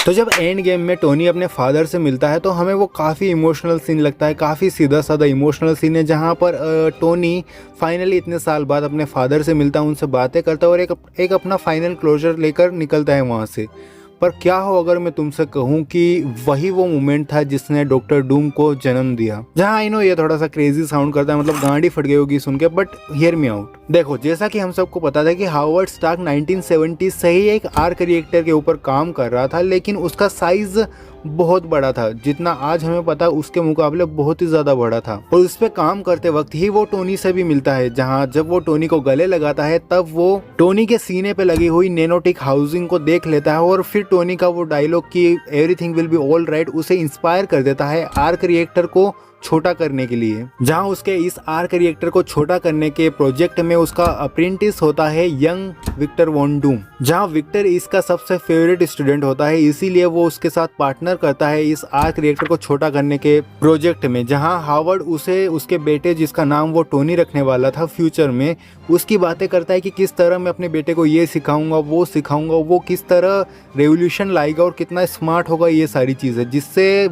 तो जब end game में टोनी अपने फादर से मिलता है तो हमें वो काफ़ी इमोशनल सीन लगता है, काफ़ी सीधा साधा इमोशनल सीन है, जहाँ पर टोनी फाइनली इतने साल बाद अपने फादर से मिलता है, उनसे बातें करता है और एक अपना फाइनल क्लोजर लेकर निकलता है वहाँ से। पर क्या हो अगर मैं तुमसे कहूँ कि वही वो मोमेंट था जिसने डॉक्टर डूम को जन्म दिया। जहाँ आई नो ये थोड़ा सा क्रेजी साउंड करता है, मतलब गांडी फट गई होगी सुन के, बट हियर मी आउट। देखो, जैसा कि हम सबको पता था कि हावर्ड स्टार्क 1970 से ही एक आर्क रिएक्टर के ऊपर काम कर रहा था, लेकिन उसका साइज बहुत बड़ा था, जितना आज हमें पता उसके मुकाबले बहुत ही ज्यादा बड़ा था। और उस पे काम करते वक्त ही वो टोनी से भी मिलता है, जहाँ जब वो टोनी को गले लगाता है तब वो टोनी के सीने पे लगी हुई नैनोटिक हाउसिंग को देख लेता है और फिर टोनी का वो डायलॉग कि everything will be all right उसे इंस्पायर कर देता है आर्क रिएक्टर को छोटा करने के लिए। जहां उसके इस आर्क रिएक्टर को छोटा करने के प्रोजेक्ट में उसका अप्रेंटिस होता है यंग विक्टर वॉन डूम। जहां विक्टर इसका सबसे फेवरेट स्टूडेंट होता है, इसीलिए वो उसके साथ पार्टनर करता है इस आर्क रिएक्टर को छोटा करने के प्रोजेक्ट में। जहां हावर्ड उसे उसके बेटे, जिसका नाम वो टोनी रखने वाला था फ्यूचर में, उसकी बातें करता है कि किस तरह मैं अपने बेटे को ये सिखाऊंगा, वो किस तरह रेवोल्यूशन लाएगा और कितना स्मार्ट होगा, ये सारी चीज़ें, जिससे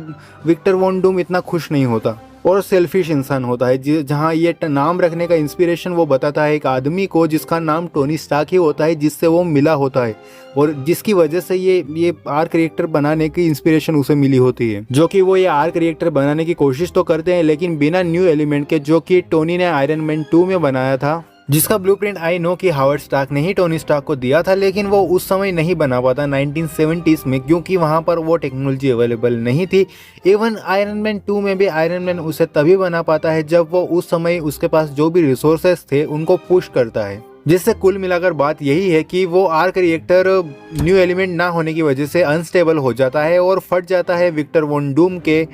विक्टर वॉन डूम इतना खुश नहीं होता और सेल्फिश इंसान होता है। जहाँ ये नाम रखने का इंस्पिरेशन वो बताता है एक आदमी को जिसका नाम टोनी स्टार्क ही होता है, जिससे वो मिला होता है और जिसकी वजह से ये आर्क रिएक्टर बनाने की इंस्पिरेशन उसे मिली होती है। जो कि वो ये आर्क रिएक्टर बनाने की कोशिश तो करते हैं, लेकिन बिना न्यू एलिमेंट के, जो कि टोनी ने आयरन मैन 2 में बनाया था, जिसका ब्लूप्रिंट आई नो कि हावर्ड स्टार्क ने ही टोनी स्टार्क को दिया था, लेकिन वो उस समय नहीं बना पाता 1970s में, क्योंकि वहां पर वो टेक्नोलॉजी अवेलेबल नहीं थी। इवन आयरन मैन 2 में भी आयरन मैन उसे तभी बना पाता है जब वो उस समय उसके पास जो भी रिसोर्सेस थे उनको पुश करता है। जिससे कुल मिलाकर बात यही है कि वो आर्क रिएक्टर न्यू एलिमेंट ना होने की वजह से अनस्टेबल हो जाता है और फट जाता है विक्टर वॉन डूम के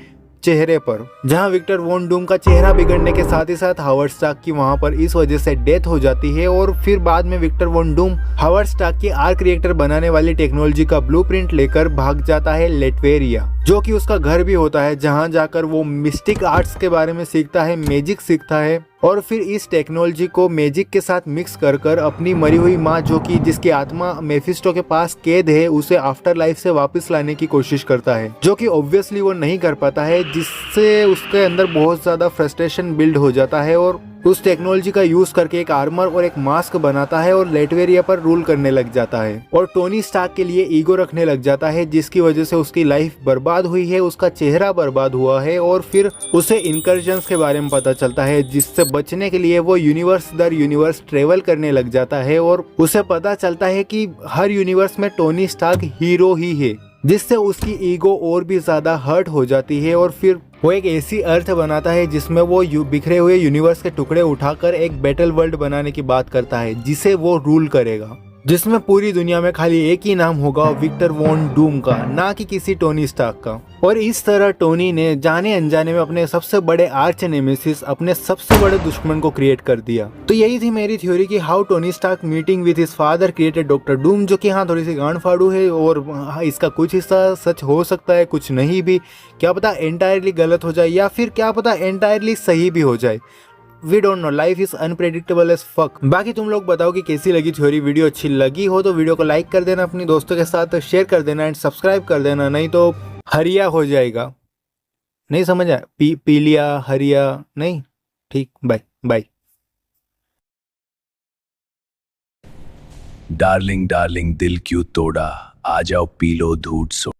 चेहरे पर। जहां विक्टर वॉन डूम का चेहरा बिगड़ने के साथ ही साथ हावर्ड स्टार्क की वहां पर इस वजह से डेथ हो जाती है और फिर बाद में Victor Von Doom Howard Stark की आर्क रिएक्टर बनाने वाली टेक्नोलॉजी का ब्लूप्रिंट लेकर भाग जाता है लेटवेरिया, जो कि उसका घर भी होता है, जहां जाकर वो मिस्टिक आर्ट्स के बारे में सीखता है, मैजिक सीखता है और फिर इस टेक्नोलॉजी को मैजिक के साथ मिक्स कर अपनी मरी हुई माँ, जिसकी आत्मा मेफिस्टो के पास कैद है, उसे आफ्टर लाइफ से वापस लाने की कोशिश करता है, जो कि ऑब्वियसली वो नहीं कर पाता है, जिससे उसके अंदर बहुत ज्यादा फ्रस्ट्रेशन बिल्ड हो जाता है और उस टेक्नोलॉजी का यूज करके एक आर्मर और एक मास्क बनाता है और लेटवेरिया पर रूल करने लग जाता है और टोनी स्टार्क के लिए ईगो रखने लग जाता है, जिसकी वजह से उसकी लाइफ बर्बाद हुई है, उसका चेहरा बर्बाद हुआ है और फिर उसे इनकर्जन्स के बारे में पता चलता है, जिससे बचने के लिए वो यूनिवर्स दर यूनिवर्स ट्रेवल करने लग जाता है और उसे पता चलता है कि हर यूनिवर्स में टोनी स्टार्क हीरो ही है, जिससे उसकी ईगो और भी ज्यादा हर्ट हो जाती है और फिर वो एक ऐसी अर्थ बनाता है जिसमें वो बिखरे हुए यूनिवर्स के टुकड़े उठाकर एक बैटल वर्ल्ड बनाने की बात करता है, जिसे वो रूल करेगा, जिसमें पूरी दुनिया में खाली एक ही नाम होगा, विक्टर वॉन डूम का, ना कि किसी टोनी स्टार्क का। और इस तरह टोनी ने जाने अनजाने में अपने सबसे बड़े आर्च नेमेसिस, अपने सबसे बड़े दुश्मन को क्रिएट कर दिया। तो यही थी मेरी थ्योरी कि how Tony Stark meeting with his father created doctor Doom, जो कि हाँ थोड़ी सी गांड फाड़ू है और इसका कुछ हिस्सा सच हो सकता है, कुछ नहीं भी, क्या पता एंटायरली गलत हो जाए या फिर क्या पता एंटायरली सही भी हो जाए। We don't know, life is unpredictable as fuck. बाकी तुम लोग बताओ कि कैसी लगी थ्योरी। वीडियो अच्छी लगी हो तो वीडियो को लाइक कर देना, अपनी दोस्तों के साथ शेयर कर देना एंड सब्सक्राइब कर देना, नहीं तो हरिया हो जाएगा। नहीं समझ आया? पीलिया हरिया नहीं, ठीक, बाय बाय। डार्लिंग डार्लिंग दिल क्यों तोड़ा, आ जाओ पी लो दूध सो।